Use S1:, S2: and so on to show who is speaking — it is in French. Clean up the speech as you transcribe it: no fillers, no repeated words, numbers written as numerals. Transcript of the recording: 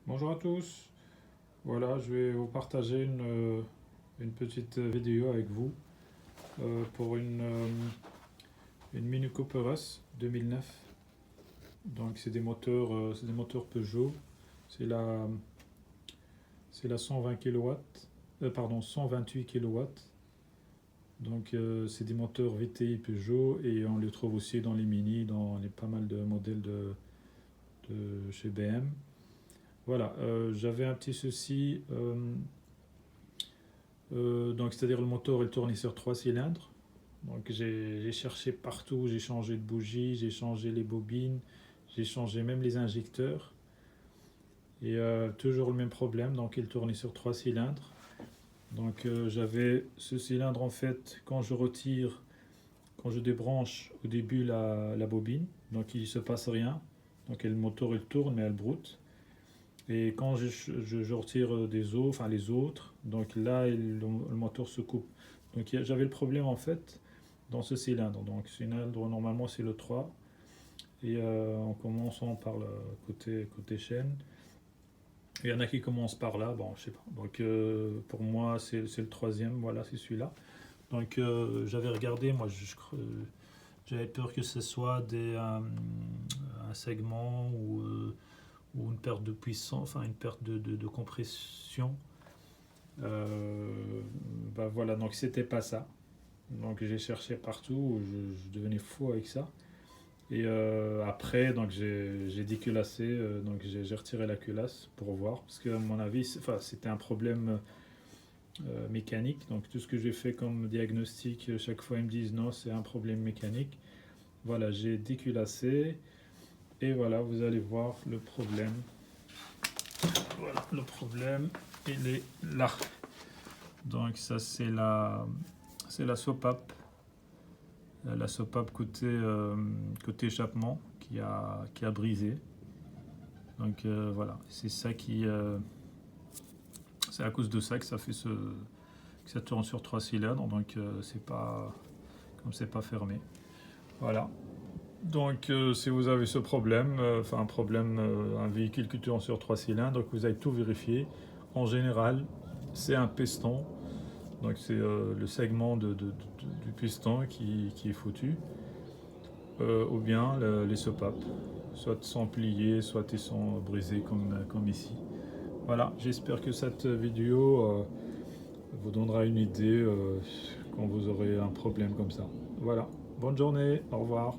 S1: Bonjour à tous. Voilà, je vais vous partager une petite vidéo avec vous pour une Mini Cooper S 2009. Donc c'est des moteurs Peugeot. C'est la, c'est la 120 kW, pardon 128 kW. Donc c'est des moteurs VTI Peugeot et on les trouve aussi dans les Mini, dans les pas mal de modèles de chez BM. Voilà, j'avais un petit souci. Donc, c'est-à-dire le moteur il tournait sur 3 cylindres. Donc j'ai cherché partout, j'ai changé de bougie, j'ai changé les bobines, j'ai changé même les injecteurs. Et toujours le même problème, donc il tournait sur 3 cylindres. Donc j'avais ce cylindre en fait, quand je retire, quand je débranche au début la bobine, donc il ne se passe rien. Donc le moteur il tourne mais elle broute. Et quand je retire des os, enfin les autres, donc là le moteur se coupe. Donc j'avais le problème en fait dans ce cylindre. Donc cylindre normalement c'est le 3. Et en commençant par le côté chaîne. Il y en a qui commencent par là, bon je sais pas. Donc pour moi c'est le troisième, voilà c'est celui-là. Donc j'avais regardé, moi j'avais peur que ce soit un segment ou une perte de puissance, enfin une perte de compression. Bah voilà, donc c'était pas ça. Donc j'ai cherché partout, je devenais fou avec ça. Et après, donc j'ai déculassé, donc j'ai retiré la culasse pour voir, parce que à mon avis, enfin, c'était un problème mécanique. Donc tout ce que j'ai fait comme diagnostic, chaque fois ils me disent non, c'est un problème mécanique. Voilà, j'ai déculassé et voilà, vous allez voir le problème. Voilà, le problème, il est là. Donc ça c'est la sopape. La sopape côté échappement qui a brisé. Donc voilà, c'est ça c'est à cause de ça que ça fait que ça tourne sur 3 cylindres. Donc c'est pas comme c'est pas fermé. Voilà. Donc si vous avez ce problème, enfin un problème, un véhicule qui tourne sur 3 cylindres, que vous avez tout vérifié. En général, c'est un piston. Donc c'est le segment du piston qui est foutu. Ou bien les sopapes. Soit sont pliés, soit ils sont brisés comme ici. Voilà, j'espère que cette vidéo vous donnera une idée quand vous aurez un problème comme ça. Voilà, bonne journée, au revoir.